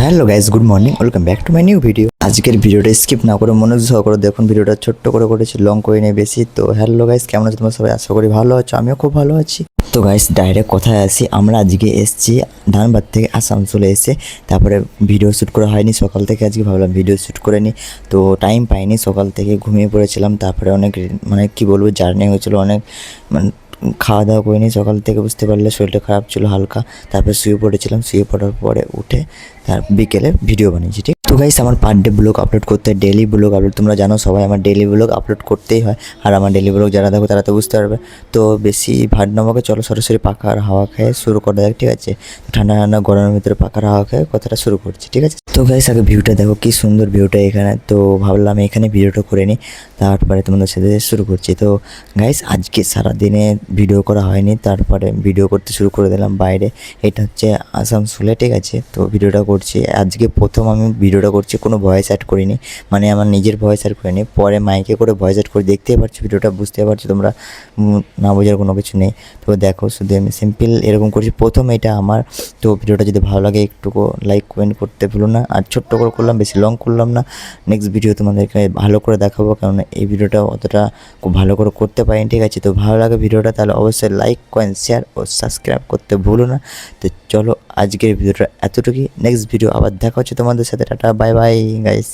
Hello guys, good morning, welcome back to my new video. আজকের ভিডিওটা skip না করে মনোযোগ সহকারে দেখুন। ভিডিওটা ছোট্ট করে করেছি, লং করে নেই বেশি। তো হ্যালো গাইস, কেমন আছো তোমরা সবাই? আশা করি ভালো আছো, আমিও খুব ভালো আছি। তো গাইস, ডাইরেক্ট কথায় আসি, আমরা আজকে এসেছি ধানবাদ থেকে আসানসোলে। এসে তারপরে ভিডিও শ্যুট করা হয়নি সকাল থেকে, আজকে ভাবলাম ভিডিও শ্যুট করে নিই। তো টাইম পাইনি, সকাল থেকে ঘুমিয়ে পড়েছিলাম। তারপরে অনেক মানে কি বলবো, জার্নি হয়েছিল অনেক, মানে খাওয়া দাওয়া করিনি সকাল থেকে, বুঝতে পারলে শরীরটা খারাপ ছিল হালকা। তারপরে শুয়ে পড়েছিলাম, শুয়ে পড়ার পরে উঠে তার বিকেলে ভিডিও বানিয়েছি, ঠিক। তো গাইস, আমার পার ডে ব্লগ আপলোড করতে হয়, ডেলি ব্লগ আপলোড, তোমরা জানো সবাই আমার ডেলি ব্লগ আপলোড করতেই হয়। আর আমার ডেলি ব্লগ যারা দেখো তারা তো বুঝতে পারবে। তো বেশি ভাট নামাকে, চলো সরাসরি পাখার হাওয়া খেয়ে শুরু করা যাক, ঠিক আছে। ঠান্ডা ঠান্ডা গরমের ভিতরে পাখার হাওয়া খেয়ে কথাটা শুরু করছি, ঠিক আছে। তো গাইস, আগে ভিউটা দেখো, কি সুন্দর ভিউটা এখানে। তো ভাবলাম এখানে ভিডিওটা করে নিই, তারপরে তোমাদের সাথে শুরু করছি। তো গাইস, আজকে সারাদিনে ভিডিও করা হয়নি, তারপরে ভিডিও করতে শুরু করে দিলাম বাইরে। এটা হচ্ছে আসানসোলে, ঠিক আছে। তো ভিডিওটা করছি আজকে প্রথম, আমি ভিডিওটা করছি, কোনো ভয়েস অ্যাড করিনি, মানে আমার নিজের ভয়েস অ্যাড করিনি, পরে মাইকে করে ভয়েস অ্যাড করে দেখতেই পারছো ভিডিওটা, বুঝতে পারছো তোমরা, না বোঝার কোনো কিছু নেই। তো দেখো, শুধু আমি সিম্পল এরকম করছি প্রথম, এটা আমার। তো ভিডিওটা যদি ভালো লাগে একটুকু লাইক কমেন্ট করতে ভুলো না। আর ছোট্ট করে করলাম, বেশি লং করলাম না। নেক্সট ভিডিও তোমাদেরকে ভালো করে দেখাবো, কারণ এই ভিডিওটা অতটা খুব ভালো করে করতে পারিনি, ঠিক আছে। তো ভালো লাগে ভিডিওটা, তাহলে অবশ্যই লাইক কমেন্ট শেয়ার ও সাবস্ক্রাইব করতে ভুলো না। তো চলো, আজকের ভিডিওটা এতটুকুই। নেক্সট ভিডিও আবার দেখা হচ্ছে তোমাদের সাথে। Tata, bye bye guys.